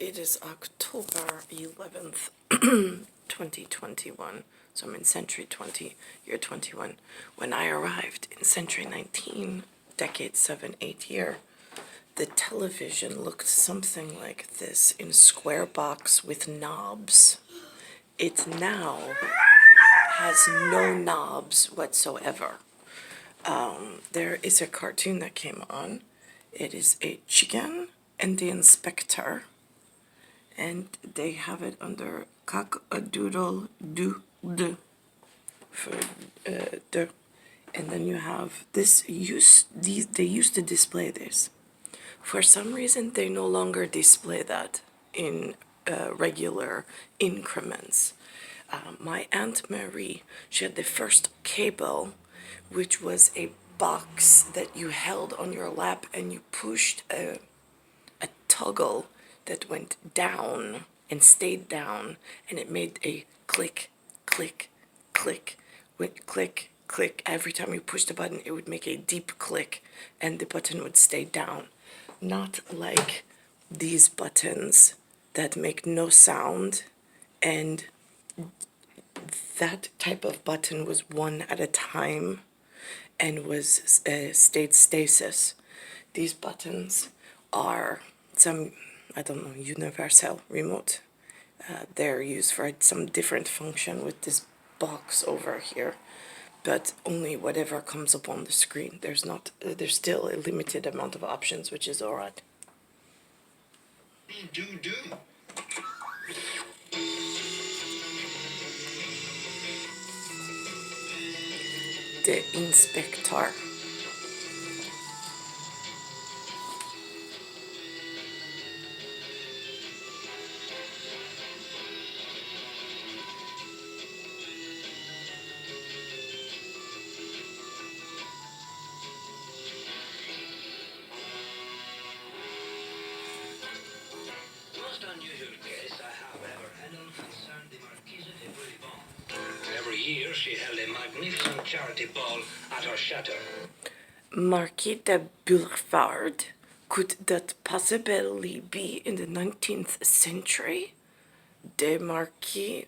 It is October 11th, 2021. So I'm in century 20, year 21. When I arrived in century 19, decade 7, 8 year, the television looked something like this in square box with knobs. It now has no knobs whatsoever. There is a cartoon that came on. It is a chicken and the inspector, and they have it under COCK-A-DOODLE DEUX for DEUX. And then you have this they used to display this. For some reason, they no longer display that in regular increments. My Aunt Marie, she had the first cable, which was a box that you held on your lap and you pushed a toggle that went down and stayed down, and it made a click, click, click, click, click. Every time you pushed the button, it would make a deep click, and the button would stay down. Not like these buttons that make no sound, and that type of button was one at a time and was stayed stasis. These buttons are some, I don't know, universal remote. They're used for some different function with this box over here, but only whatever comes up on the screen. There's still a limited amount of options, which is all right. The inspector. Every year she held a magnificent charity ball at her chateau. Marquis de Boulevard, could that possibly be in the 19th century? The Marquis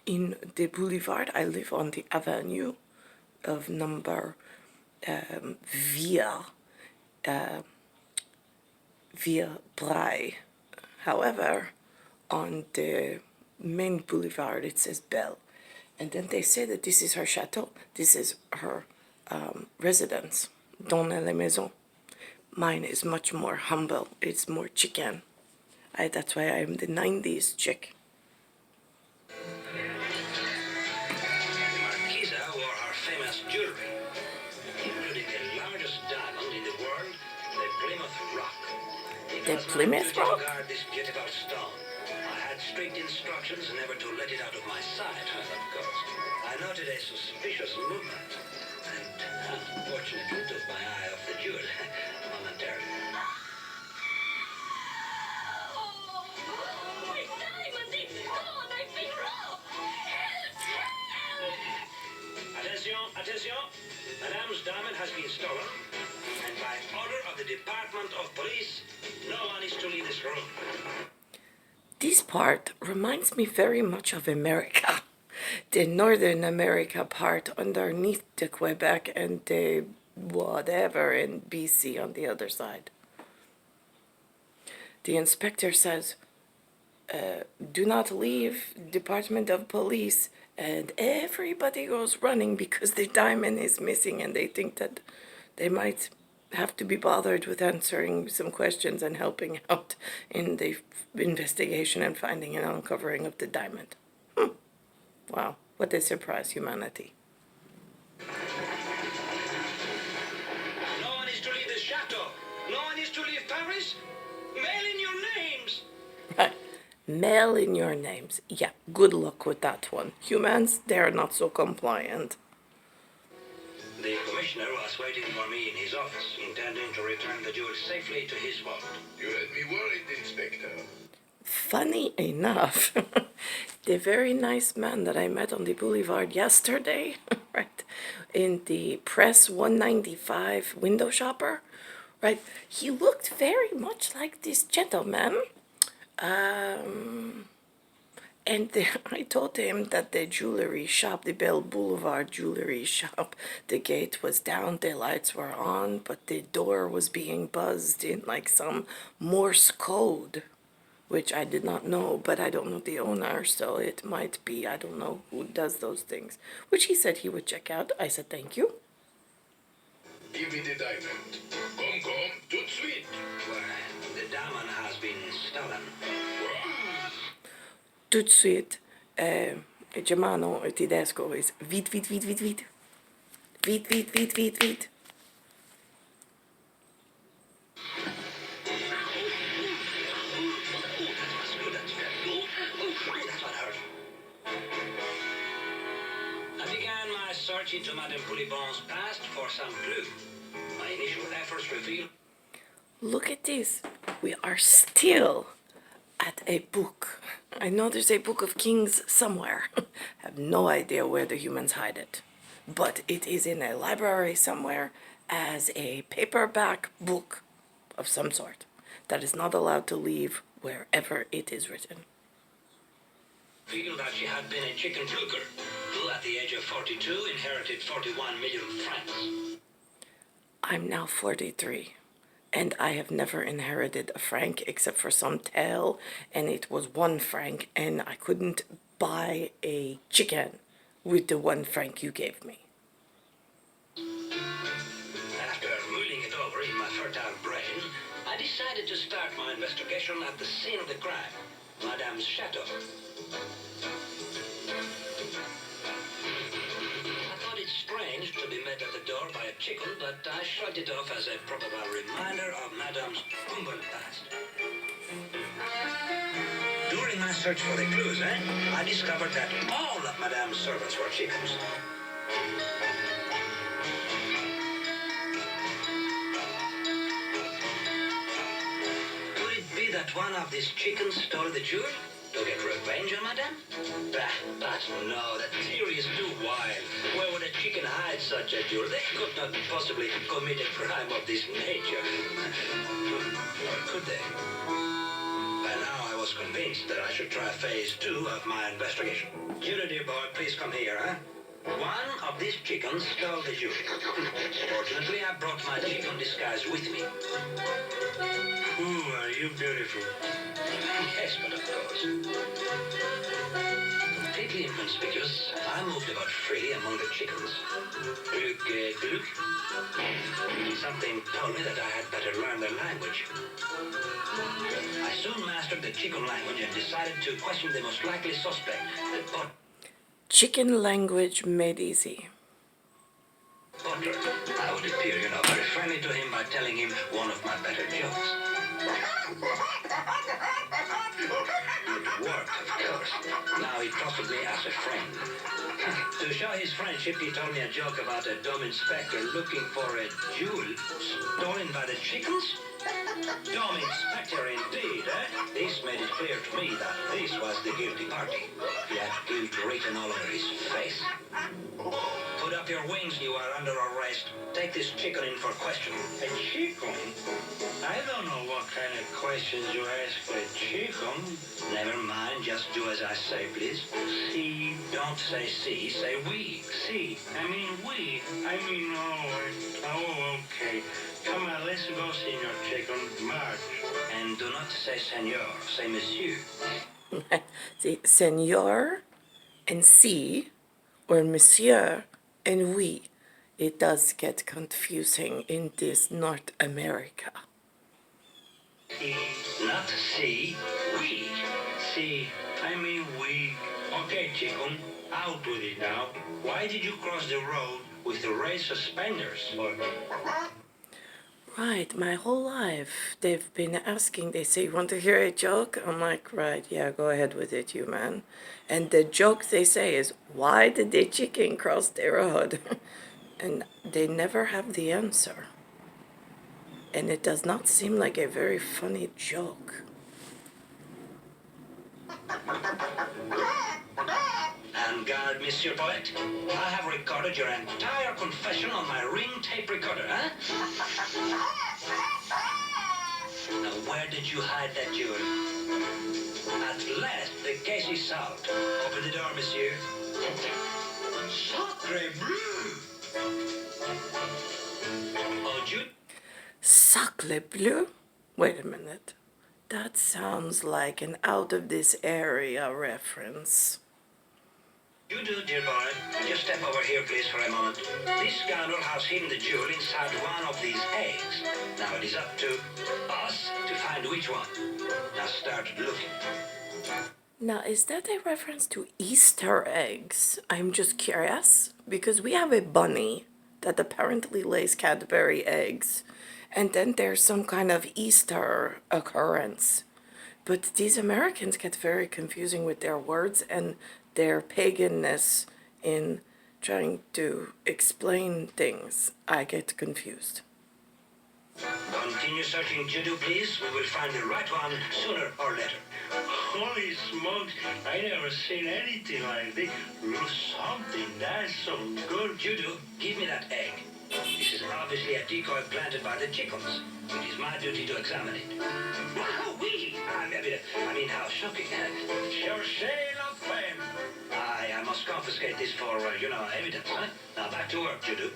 in the Boulevard. I live on the avenue of number Via Bray. However, on the main boulevard it says Belle. And then they say that this is her chateau. This is her residence, dans la maison. Mine is much more humble. It's more chicken. That's why I'm the 90s chick. The Marquisa wore her famous jewelry, including the largest diamond in the world, the Plymouth Rock. The Plymouth Rock? Guard this beautiful stone. I had strict instructions never to let it out of my sight, of course. I noted a suspicious movement, and unfortunately took my eye off the jewel momentarily. Attention, Madame's diamond has been stolen, and by order of the Department of Police, no one is to leave this room. This part reminds me very much of America, the Northern America part underneath the Quebec and the whatever in BC on the other side. The inspector says, do not leave Department of Police, and everybody goes running because the diamond is missing, and they think that they might have to be bothered with answering some questions and helping out in the investigation and finding and uncovering of the diamond. Wow, what a surprise, humanity. No one is to leave the chateau. No one is to leave Paris. Mail in your names. Right. Mail in your names. Yeah, good luck with that one. Humans, they're not so compliant. The commissioner was waiting for me in his office, intending to return the jewel safely to his vault. You had me worried, Inspector. Funny enough, the very nice man that I met on the boulevard yesterday, right, in the Press 195 window shopper, right, he looked very much like this gentleman And I told him that the jewelry shop, the Bell Boulevard jewelry shop, the gate was down, the lights were on, but the door was being buzzed in like some Morse code, which I did not know, but I don't know the owner, so it might be, I don't know who does those things, which he said he would check out. I said, thank you. Give me the diamond. Come, tout de suite. The diamond has been stolen. Tout de suite, Germano tedesco is vite, vite, vite, vite, vite. Vite, vite, vite, vite, vite. I began my search into Madame Poulibon's past for some clue. My initial efforts revealed... Look at this. We are still at a book. I know there's a book of kings somewhere. I have no idea where the humans hide it. But it is in a library somewhere as a paperback book of some sort that is not allowed to leave wherever it is written. Revealed that she had been a chicken fluker who at the age of 42 inherited 41 million francs. I'm now 43. And I have never inherited a franc except for some tail, and it was 1 franc, and I couldn't buy a chicken with the 1 franc you gave me. After mulling it over in my fertile brain, I decided to start my investigation at the scene of the crime, Madame's chateau. I thought it strange to be met at the door by a chicken, but I shrugged it off as a probable reminder of Madame's humble past. During my search for the clues, I discovered that all of Madame's servants were chickens. Could it be that one of these chickens stole the jewel? To get revenge on Madame? But no, that theory is too wild. Where would a chicken hide such a jewel? They could not possibly commit a crime of this nature. Or could they? By now I was convinced that I should try phase 2 of my investigation. Judy, dear boy, please come here, huh? One of these chickens stole the jewel. Fortunately, I brought my chicken disguise with me. Ooh, are you beautiful? Yes, but of course. Completely inconspicuous, I moved about freely among the chickens. Gluk. Something told me that I had better learn their language. I soon mastered the chicken language and decided to question the most likely suspect. But Chicken language made easy. Potter, I would appear, very friendly to him by telling him one of my better jokes. It worked, of course. Now he trusted me as a friend. To show his friendship, he told me a joke about a dumb inspector looking for a jewel stolen by the chickens. Dumb inspector indeed, eh? This made it clear to me that this was the guilty party. He had guilt written all over his face. Put up your wings, you are under arrest. Take this chicken in for questioning. A chicken? I don't know what kind of questions you ask a chicken. Never mind, just do as I say, please. See, don't say see, say we. See, I mean we. I mean oh, okay. Come on, let's go, Senor Chicken. March. And do not say senor, say monsieur. See, senor and si, or monsieur and we. It does get confusing in this North America. See, not see, we. See, I mean we. Okay, chicken, out with it now. Why did you cross the road with the raised suspenders? Right, my whole life they've been asking, they say, you want to hear a joke? I'm like, right, yeah, go ahead with it, you man. And the joke they say is, why did the chicken cross the road? And they never have the answer. And it does not seem like a very funny joke. And guard, Monsieur Poet, I have recorded your entire confession on my ring tape recorder, huh? Now, where did you hide that jewel? parsley salt. Open the door, monsieur. Sacre bleu! Oh, Jude. Sacre bleu? Wait a minute. That sounds like an out of this area reference. You do, dear boy. Just step over here, please, for a moment. This scoundrel has hidden the jewel inside one of these eggs. Now it is up to us to find which one. Now start looking. Now, is that a reference to Easter eggs? I'm just curious, because we have a bunny that apparently lays Cadbury eggs, and then there's some kind of Easter occurrence. But these Americans get very confusing with their words and their paganness in trying to explain things. I get confused. Continue searching, Judo, please. We will find the right one sooner or later. Holy smokes, I never seen anything like this. Something that's so good. Judo, give me that egg. This is obviously a decoy planted by the chickens. It is my duty to examine it. Wow, oui! I mean, how shocking. Cherchez la femme. I must confiscate this for, evidence, huh? Now back to work, Judo.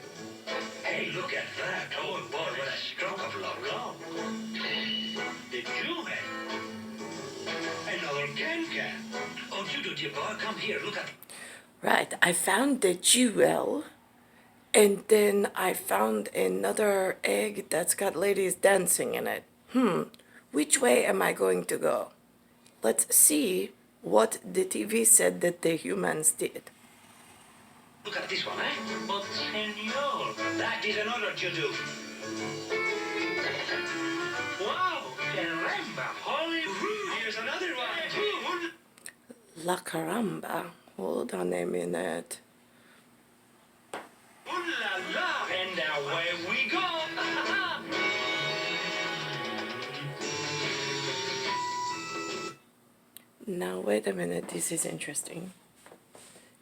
Hey, look at that. Oh, boy, what a stroke of luck. The jewel. Another can. Oh, Judo, dear boy, come here. Look at... Right, I found the jewel, and then I found another egg that's got ladies dancing in it. Which way am I going to go? Let's see what the TV said that the humans did. Look at this one, eh? But, senor, that is another Judo. Wow, caramba, holy... Here's another one. La caramba. Hold on a minute. Ooh la la, and away we go. Now, wait a minute. This is interesting.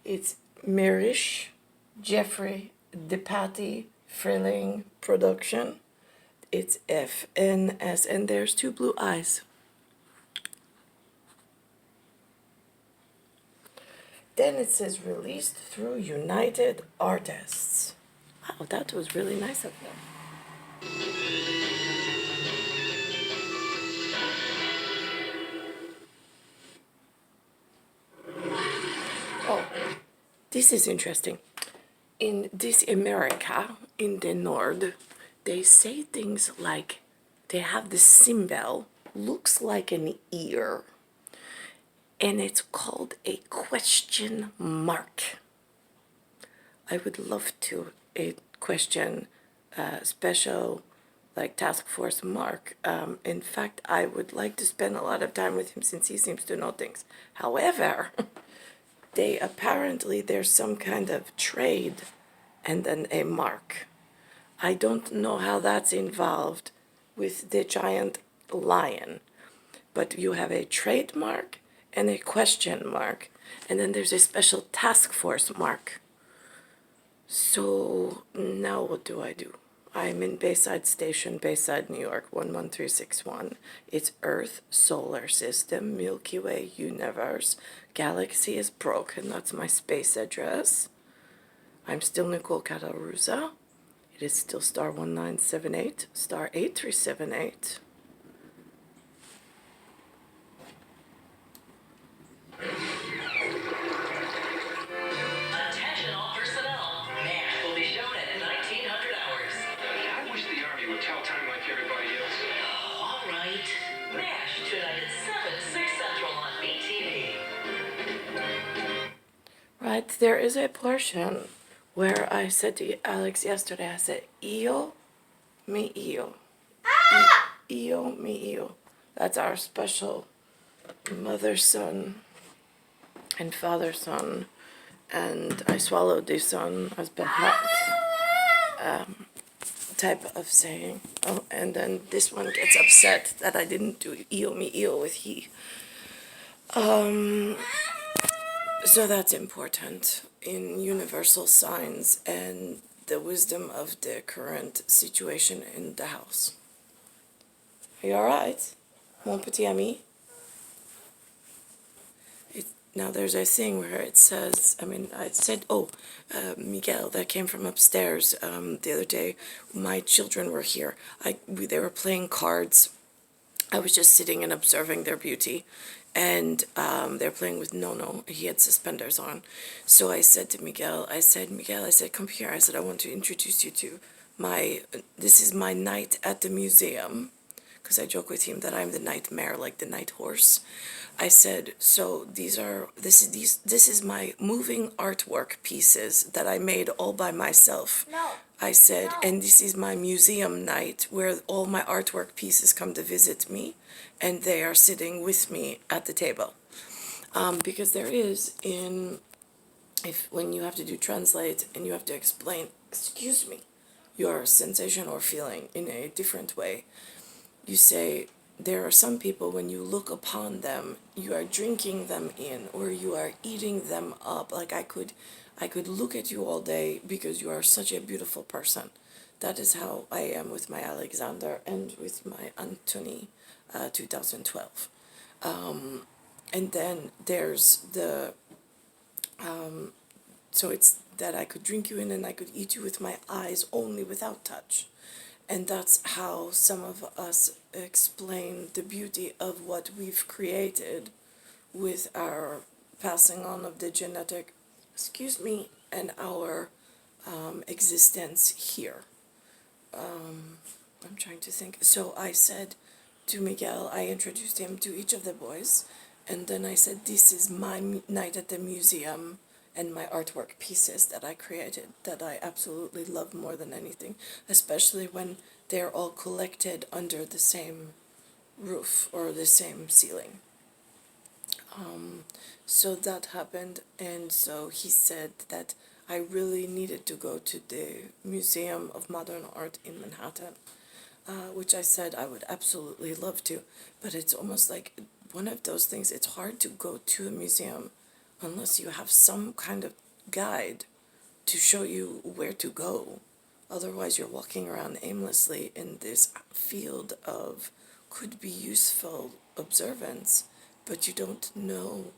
It's Mirish, Jeffrey, DePatty, Frilling Production. It's FNS, and there's two blue eyes. Then it says released through United Artists. Wow, that was really nice of them. Oh, this is interesting. In this America, in the North, they say things like they have the symbol, looks like an ear, and it's called a question mark. I would love to question special like task force Mark. In fact, I would like to spend a lot of time with him since he seems to know things. However, there's some kind of trade and then a mark. I don't know how that's involved with the giant lion, but you have a trademark and a question mark, and then there's a special task force mark. So now what do I do? I'm in Bayside Station, Bayside, New York, 11361. It's Earth, Solar System, Milky Way, Universe. Galaxy is broken. That's my space address. I'm still Nicole Cattaruzza. It is still star 1978, star 8378. Attention all personnel. MASH will be shown at 1900 hours. I wish the Army would tell time like everybody else. Oh, all right. MASH tonight at 7, 6 Central on MeTV. Right, there is a portion where I said to Alex yesterday, I said, Io, mi io. Io, mi io. That's our special mother-son and father-son, and I swallowed this son as behat type of saying. Oh, and then this one gets upset that I didn't do io mi io with he. So that's important in universal signs and the wisdom of the current situation in the house. Are you alright, mon petit ami? now there's a thing where it says, I mean, I said, oh, Miguel, that came from upstairs the other day. My children were here. They were playing cards. I was just sitting and observing their beauty, and they're playing with Nono. He had suspenders on. So I said to Miguel, I said, come here. I said, I want to introduce you to this is my night at the museum, because I joke with him that I'm the nightmare, like the night horse. I said, so this is my moving artwork pieces that I made all by myself. No. I said, and this is my museum night where all my artwork pieces come to visit me, and they are sitting with me at the table. Because there is when you have to do translate and you have to explain, excuse me, your sensation or feeling in a different way, you say, there are some people, when you look upon them, you are drinking them in, or you are eating them up. Like I could look at you all day because you are such a beautiful person. That is how I am with my Alexander and with my Anthony 2012. And then there's so it's that I could drink you in and I could eat you with my eyes only, without touch. And that's how some of us explain the beauty of what we've created with our passing on of the genetic, and our existence here. I'm trying to think. So I said to Miguel, I introduced him to each of the boys, and then I said, this is my night at the museum and my artwork pieces that I created, that I absolutely love more than anything, especially when they're all collected under the same roof or the same ceiling. So that happened, and so he said that I really needed to go to the Museum of Modern Art in Manhattan, which I said I would absolutely love to, but it's almost like one of those things, it's hard to go to a museum unless you have some kind of guide to show you where to go. Otherwise, you're walking around aimlessly in this field of could be useful observance, but you don't know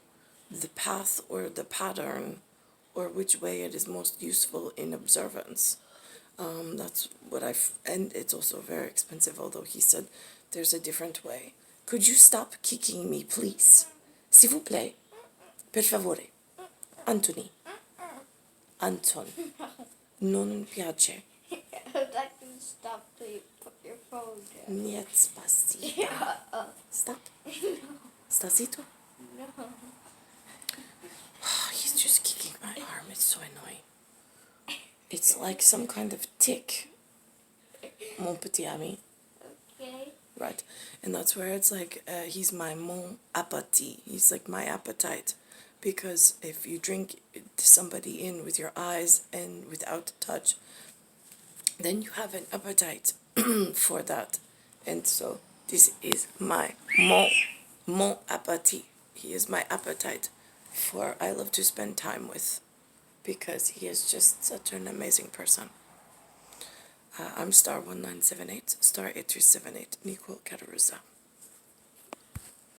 the path or the pattern or which way it is most useful in observance. That's what and it's also very expensive, although he said there's a different way. Could you stop kicking me, please? S'il vous plaît. Per favore. Anthony. Anton. Non piace. That can stop till you put your phone down. Niet spacito. Stop. Sta zitto? No. He's just kicking my arm. It's so annoying. It's like some kind of tick. Mon petit ami. Okay. Right. And that's where it's like, he's my mon appétit. He's like my appetite. Because if you drink somebody in with your eyes and without touch, then you have an appetite for that. And so this is my mon appétit. He is my appetite for I love to spend time with, because he is just such an amazing person. I'm star 1978, star 8378, Nicole Cattaruzza.